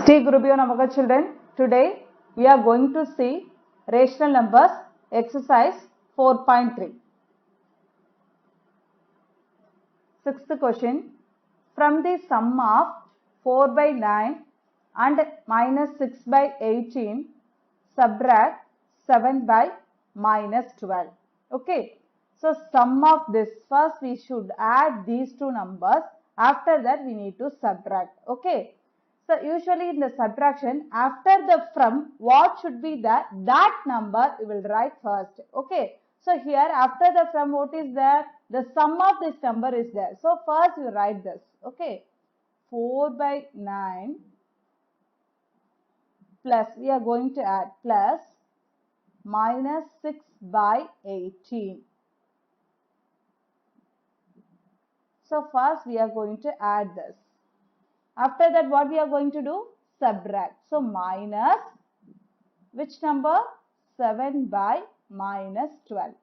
Sri Gurubhyo Namaha children. Today we are going to see rational numbers exercise 4.3. Sixth question. From the sum of 4 by 9 and minus 6 by 18 subtract 7 by minus 12. Okay. So sum of this, first we should add these two numbers. After that we need to subtract. Okay. So usually in the subtraction, after the from, what should be that number you will write first. Okay. So here after the from, what is there? The sum of this number is there. So first you write this. Okay. 4 by 9 plus, we are going to add plus minus 6 by 18. So first we are going to add this. After that, what we are going to do? Subtract. So minus which number? 7 by minus 12.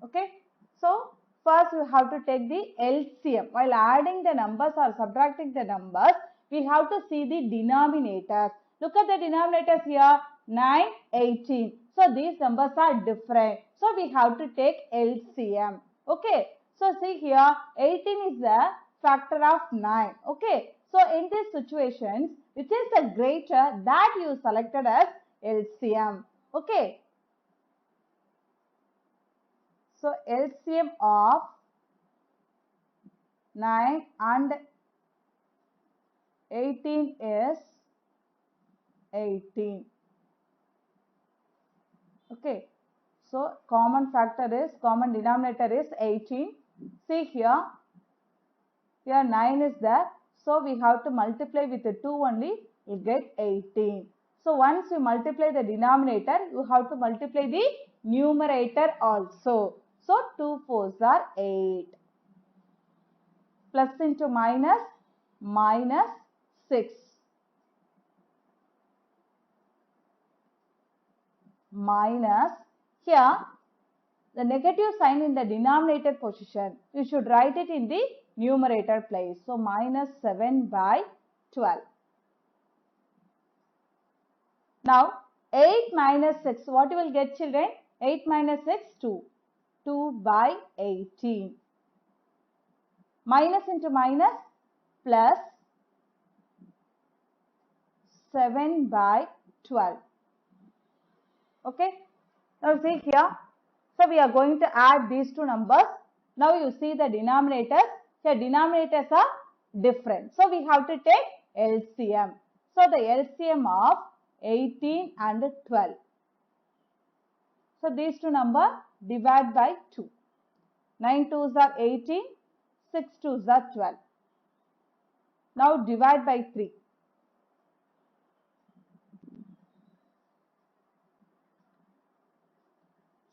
Okay. So first you have to take the LCM. While adding the numbers or subtracting the numbers, we have to see the denominators. Look at the denominators here. 9, 18. So these numbers are different. So we have to take LCM. Okay. So see here, 18 is the factor of 9. Okay. So in these situations, which is the greater, that you selected as LCM. Okay. So LCM of 9 and 18 is 18. Okay. So common denominator is 18. See here 9 is there. So we have to multiply with the 2 only, you get 18. So once you multiply the denominator, you have to multiply the numerator also. So 2 4s are 8. Plus into minus, minus 6. Minus, here the negative sign in the denominator position, you should write it in the numerator place. So minus 7 by 12. Now 8 minus 6, what you will get children? 8 minus 6, 2. 2 by 18. Minus into minus, plus 7 by 12. Okay. Now see here. So we are going to add these two numbers. Now you see the denominators. Here denominators are different. So we have to take LCM. So the LCM of 18 and 12. So these two numbers divide by 2. 9 2s are 18. 6 2s are 12. Now divide by 3.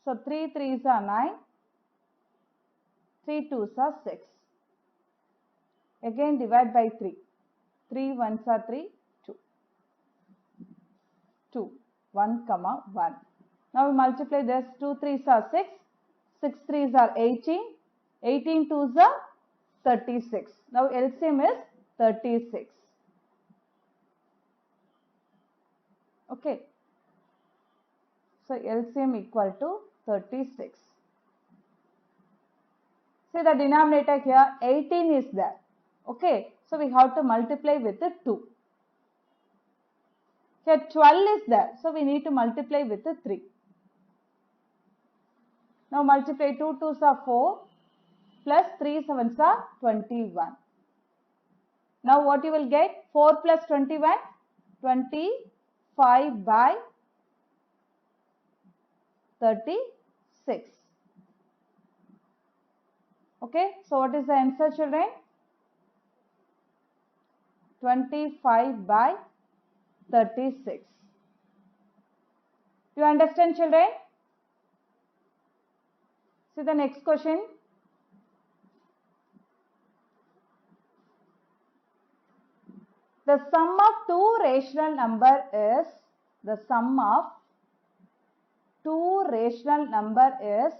So 3 3s are 9. 3 2s are 6. Again divide by 3. 3 1s are 3. 2. 2. 1 comma 1. Now we multiply this. 2 3s are 6. 6 3s are 18. 18 2s are 36. Now LCM is 36. Okay. So LCM equal to 36. See the denominator here, 18 is there. Okay. So we have to multiply with the 2. Here 12 is there. So we need to multiply with the 3. Now multiply 2 2s are 4 plus 3 7s are 21. Now what you will get? 4 plus 21? 25 by 36. Okay. So what is the answer children? 25 by 36. You understand children? See the next question. The sum of two rational number is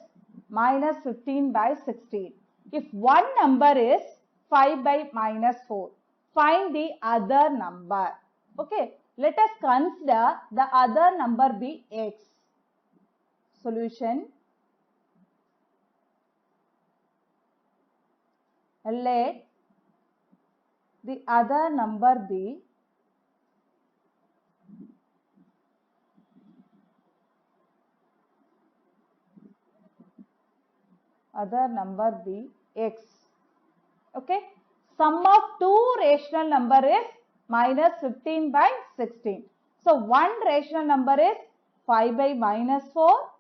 minus 15 by 16. If one number is 5 by minus 4. find the other number. Okay, let us consider the other number be x. Solution. Let the other number be x. Okay, sum of two rational number is minus 15 by 16. So one rational number is 5 by minus 4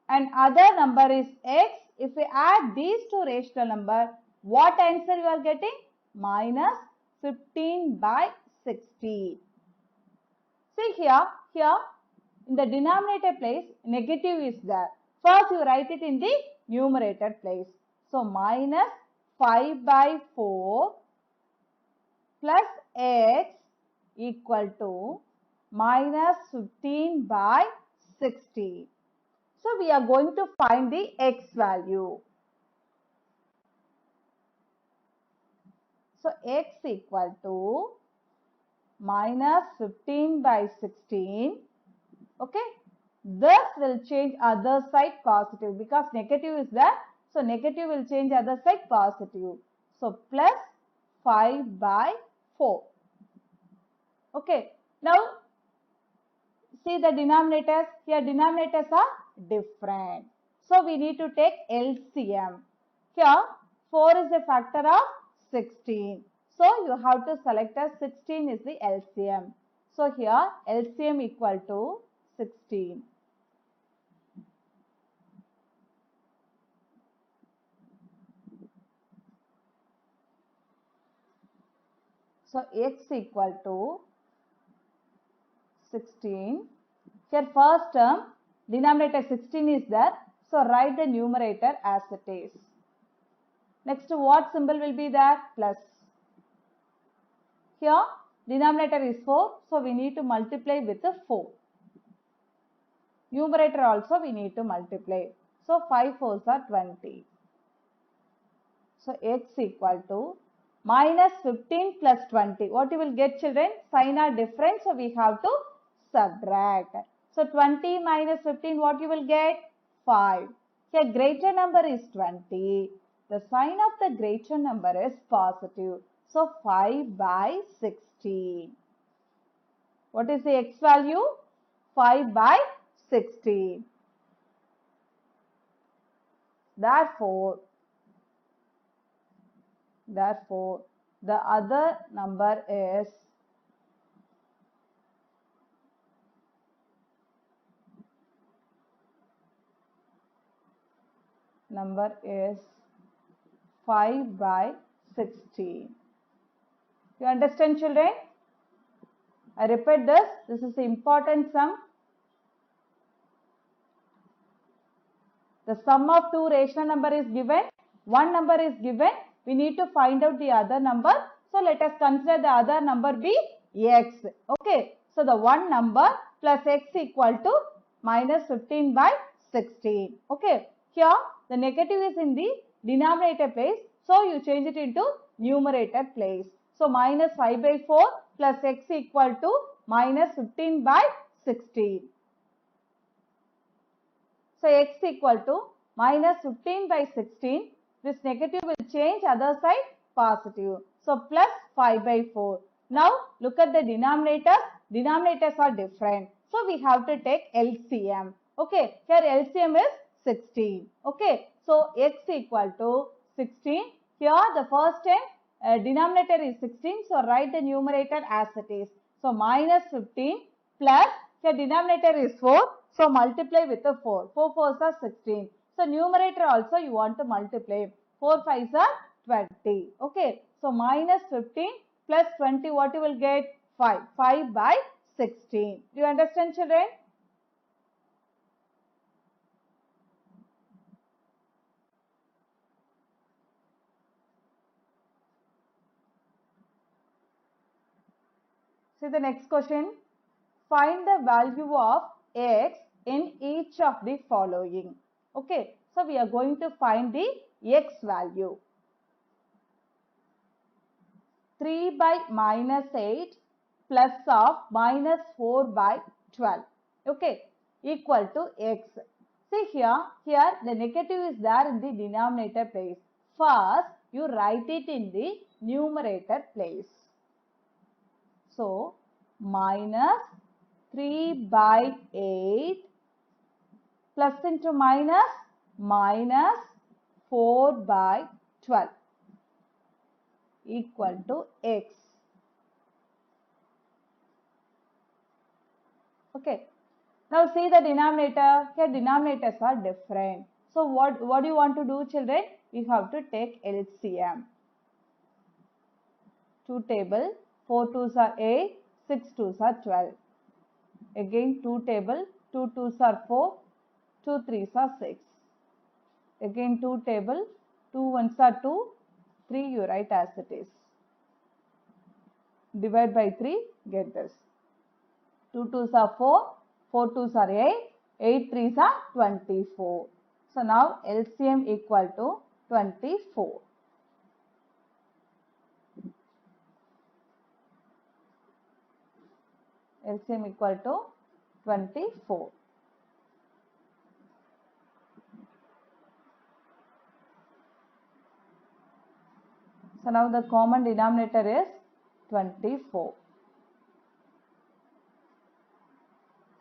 and other number is x. If we add these two rational number, what answer you are getting? Minus 15 by 16. See here in the denominator place negative is there. First you write it in the numerator place. So minus 5 by 4 plus x equal to minus 15 by 16. So we are going to find the x value. So x equal to minus 15 by 16. Okay. This will change other side positive because negative is there. So negative will change other side positive. So plus 5 by 4. Okay. Now see the denominators. Here denominators are different. So we need to take LCM. Here 4 is a factor of 16. So you have to select as 16 is the LCM. So here LCM equal to 16. So x equal to 16. Here first term denominator 16 is there. So write the numerator as it is. Next what symbol will be there? Plus. Here denominator is 4. So we need to multiply with the 4. Numerator also we need to multiply. So 5 4s are 20. So x equal to minus 15 plus 20. What you will get, children? Sign are different. So we have to subtract. So 20 minus 15, what you will get? 5. Here greater number is 20. The sign of the greater number is positive. So 5 by 16. What is the x value? 5 by 16. Therefore, the other number is number is 5 by 16. You understand, children? I repeat this. This is the important sum. The sum of two rational number is given. One number is given. We need to find out the other number. So let us consider the other number be x. Okay. So the one number plus x equal to minus 15 by 16. Okay. Here the negative is in the denominator place. So you change it into numerator place. So minus 5 by 4 plus x equal to minus 15 by 16. So x equal to minus 15 by 16. This negative will change other side positive. So plus 5 by 4. Now look at the denominator. Denominators are different. So we have to take LCM. Okay. Here LCM is 16. Okay. So x equal to 16. Here the first time denominator is 16. So write the numerator as it is. So minus 15 plus here denominator is 4. So multiply with the 4. 4 4s are 16. So numerator also you want to multiply. 4 5s are 20. Okay. So minus 15 plus 20, what you will get? 5. 5 by 16. Do you understand, children? See the next question. Find the value of x in each of the following. Okay. So we are going to find the x value. 3 by minus 8 plus of minus 4 by 12. Okay, equal to x. See here the negative is there in the denominator place. First, you write it in the numerator place. So, minus 3 by 8 plus into minus, minus 4 by 12 equal to x. Okay. Now see the denominator. Here denominators are different. So what do you want to do, children? We have to take LCM. 2 table, 4 2s are 8, 6 2s are 12. Again 2 table, 2 2s are 4, 2 3s are 6. Again 2 table, 2 1s are 2, 3 you write as it is. Divide by 3, get this. 2 2s are 4, 4 2s are 8, 8 3s are 24. So now LCM equal to 24. LCM equal to 24. So now the common denominator is 24.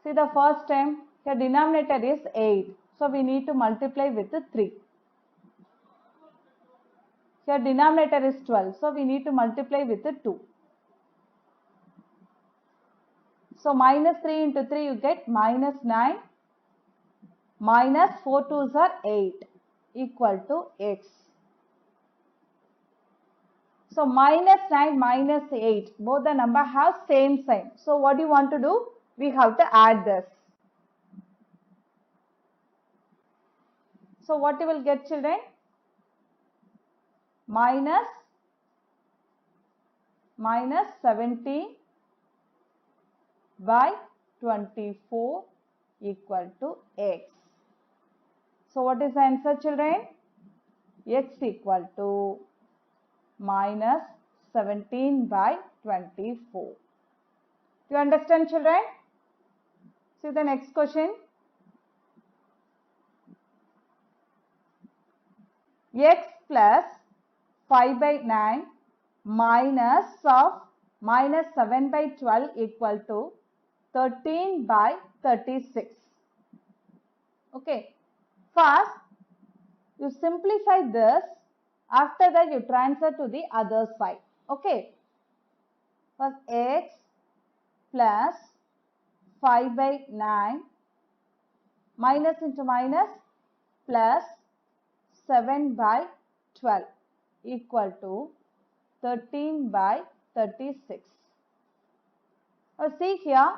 See the first term, here denominator is 8. So we need to multiply with 3. Here denominator is 12. So we need to multiply with 2. So minus 3 into 3 you get minus 9. Minus 4 2s are 8 equal to x. So minus 9 minus 8, both the number have same sign. So what do you want to do? We have to add this. So what you will get, children? Minus 17 by 24 equal to x. So what is the answer, children? X equal to minus 17 by 24. You understand, children? See the next question. X plus 5 by 9 minus of minus 7 by 12 equal to 13 by 36. Okay. First, you simplify this. After that, you transfer to the other side. Okay. First, x plus 5 by 9 minus into minus plus 7 by 12 equal to 13 by 36. Now see here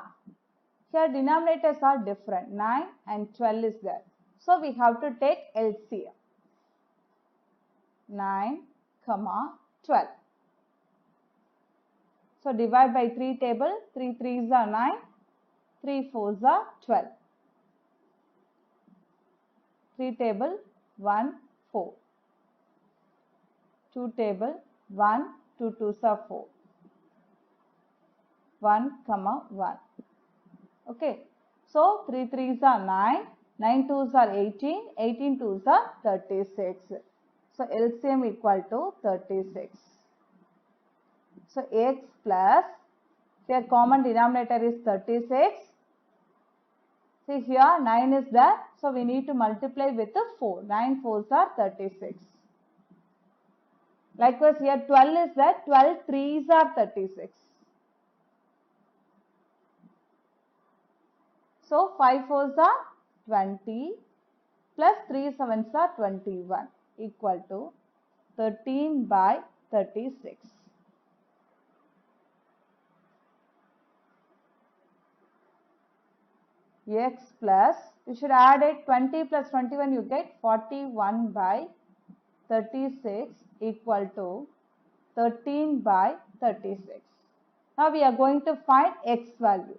denominators are different. 9 and 12 is there. So we have to take LCM. 9, 12. So divide by 3 table. 3 3s are 9. 3 4s are 12. 3 table 1 4. 2 table 1 2 2s are 4. 1, 1. Okay. So 3 3s are 9. 9 2s are 18. 18 2s are 36. So LCM equal to 36. So x plus, here common denominator is 36. See here 9 is there. So we need to multiply with 4. 9 4s are 36. Likewise here 12 is there. 12 3s are 36. So 5 4s are 20 plus 3 7s are 21 equal to 13 by 36. X plus, you should add it, 20 plus 21 you get 41 by 36 equal to 13 by 36. Now we are going to find x value.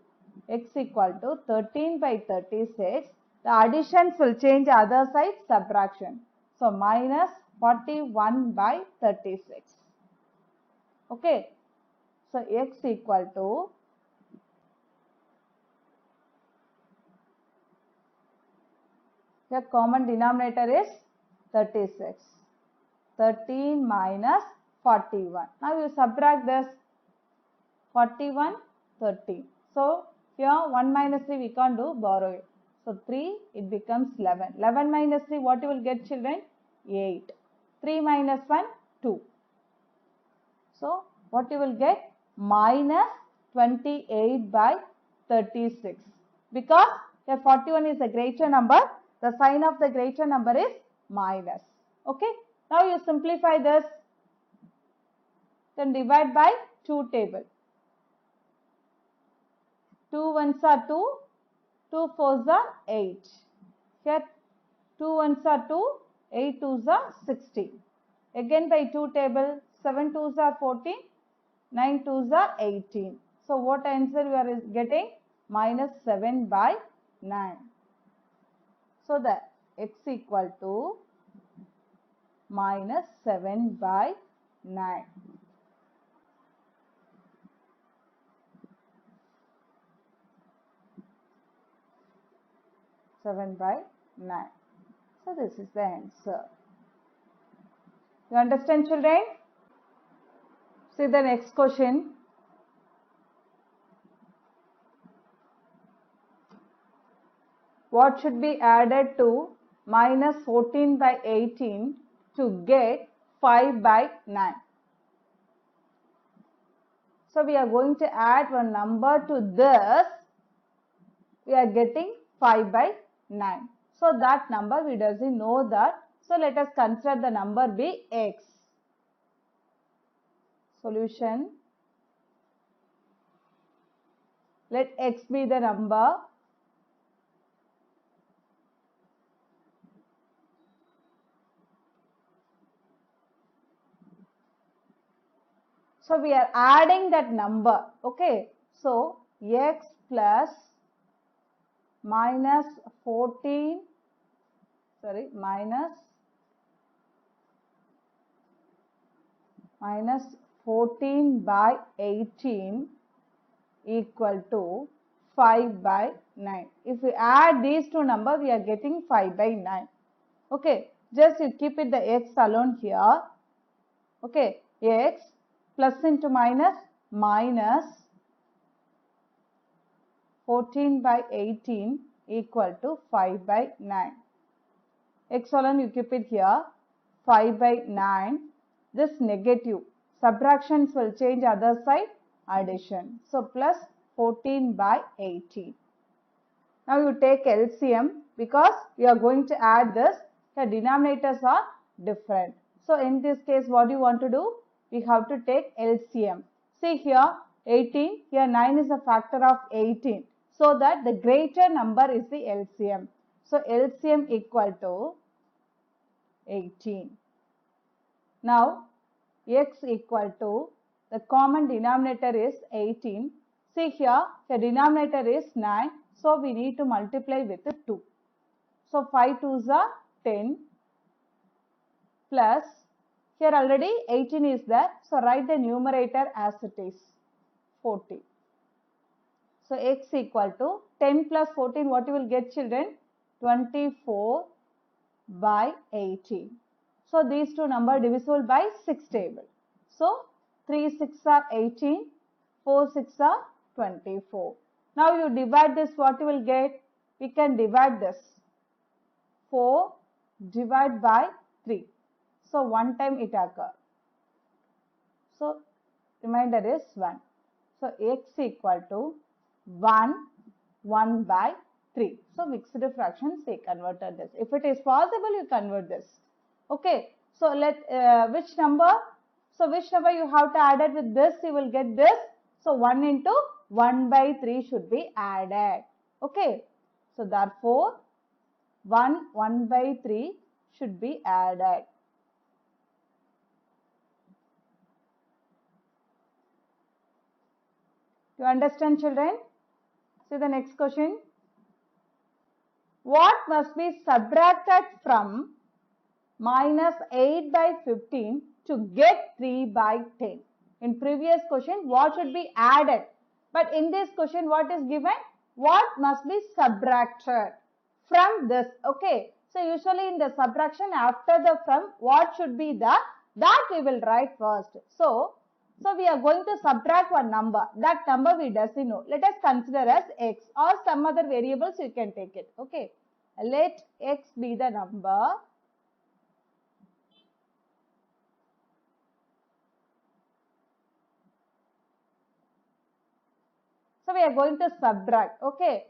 X equal to 13 by 36. The additions will change other side, subtraction. So minus 41 by 36. Okay. So x equal to the common denominator is 36. 13 minus 41. Now you subtract this 41, 13. So here 1 minus 3 we can't do, borrow it. So 3, it becomes 11. 11 minus 3, what you will get, children? 8. 3 minus 1, 2. So what you will get? Minus 28 by 36. Because here 41 is a greater number, the sign of the greater number is minus. Okay. Now you simplify this. Then divide by 2 table. 2 ones are 2, 2 fours are 8. Here 2 ones are 2, 8 twos are 16. Again by 2 table, 7 twos are 14, 9 twos are 18. So what answer we are getting? Minus 7 by 9. So the x equal to minus 7 by 9. By 9. So this is the answer. You understand, children? See the next question. What should be added to minus 14 by 18 to get 5 by 9? So we are going to add one number to this. We are getting 5 by 9. So that number we doesn't know that. So let us consider the number be x. Solution. Let x be the number. So we are adding that number. Okay. So x plus minus 14, minus 14 by 18 equal to 5 by 9. If we add these two numbers, we are getting 5 by 9. Okay, just you keep it the x alone here. Okay, x plus into minus, minus 14 by 18 equal to 5 by 9. X alone you keep it here, 5 by 9. This negative, subtractions will change other side, addition. So plus 14 by 18. Now you take LCM because we are going to add this. The denominators are different. So in this case, what do you want to do? We have to take LCM. See here 18, here 9 is a factor of 18. So that the greater number is the LCM. So LCM equal to 18. Now x equal to, the common denominator is 18. See here, the denominator is 9. So we need to multiply with 2. So 5 twos are 10 plus, here already 18 is there. So write the numerator as it is, 40. So x equal to 10 plus 14, what you will get, children? 24 by 18. So these two numbers divisible by 6 table. So 3 6 are 18, 4 6 are 24. Now you divide this, what you will get? We can divide this. 4 divided by 3. So one time it occurs. So remainder is 1. So x equal to 1 by 3. So mixed fractions, they converted this. If it is possible, you convert this. Okay. So let which number? So which number you have to add it with this? You will get this. So 1 into 1 by 3 should be added. Okay. So therefore 1 by 3 should be added. You understand, children? See the next question. What must be subtracted from minus 8 by 15 to get 3 by 10? In previous question, what should be added? But in this question, what is given? What must be subtracted from this? Okay. So usually in the subtraction, after the from, what should be the, that we will write first. So we are going to subtract one number. That number we doesn't know. Let us consider as x or some other variables you can take it. Okay. Let x be the number. So we are going to subtract. Okay.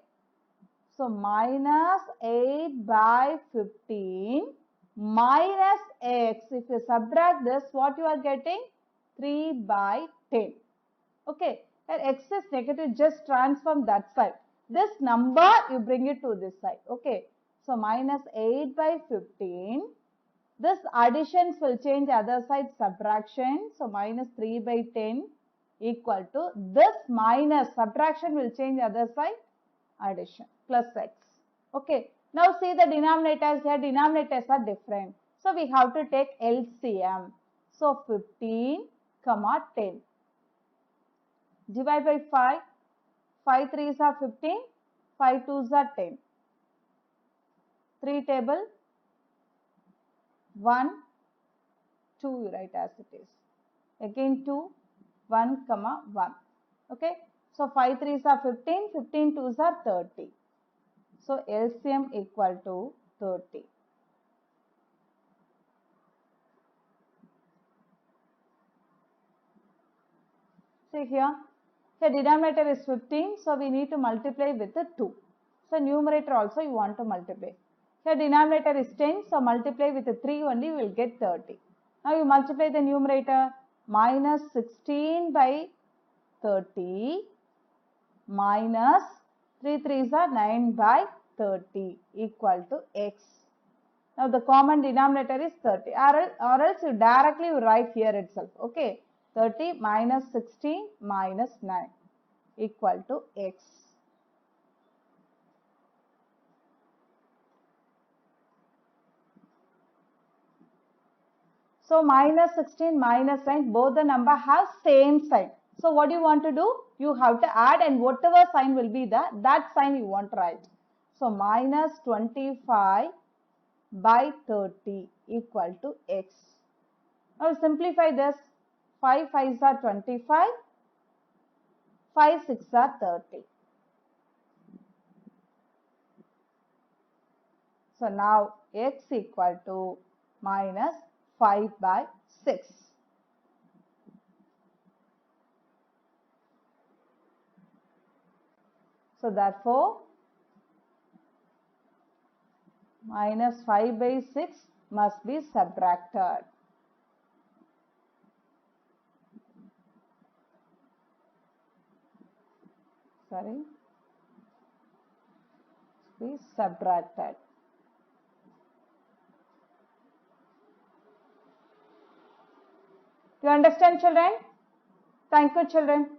So minus 8 by 15 minus x. If you subtract this, what you are getting? 3 by 10. Okay. And x is negative, just transform that side. This number, you bring it to this side. Okay. So minus 8 by 15. This additions will change other side, subtraction. So minus 3 by 10 equal to this minus subtraction will change other side, addition, plus x. Okay. Now see the denominators here. Denominators are different. So we have to take LCM. So 15, 10. Divide by 5. 5 3s are 15. 5 2s are 10. 3 table. 1, 2 you write as it is. Again 2, 1, 1. Okay. So 5 3s are 15. 15 2s are 30. So LCM equal to 30. See here. The denominator is 15, so we need to multiply with the 2. So numerator also you want to multiply. Here denominator is 10, so multiply with the 3 only, we will get 30. Now you multiply the numerator, minus 16 by 30 minus 3 3s are 9 by 30 equal to x. Now the common denominator is 30, or else you directly write here itself. Okay. 30 minus 16 minus 9 equal to x. So minus 16 minus 9, both the number have same sign. So what do you want to do? You have to add, and whatever sign will be there, that sign you want to write. So minus 25 by 30 equal to x. Now simplify this. 5 5s are 25. 5 6 are 30. So now x equal to minus 5 by 6. So therefore, minus 5 by 6 must be subtracted. Be subtracted. You understand, children? Thank you, children.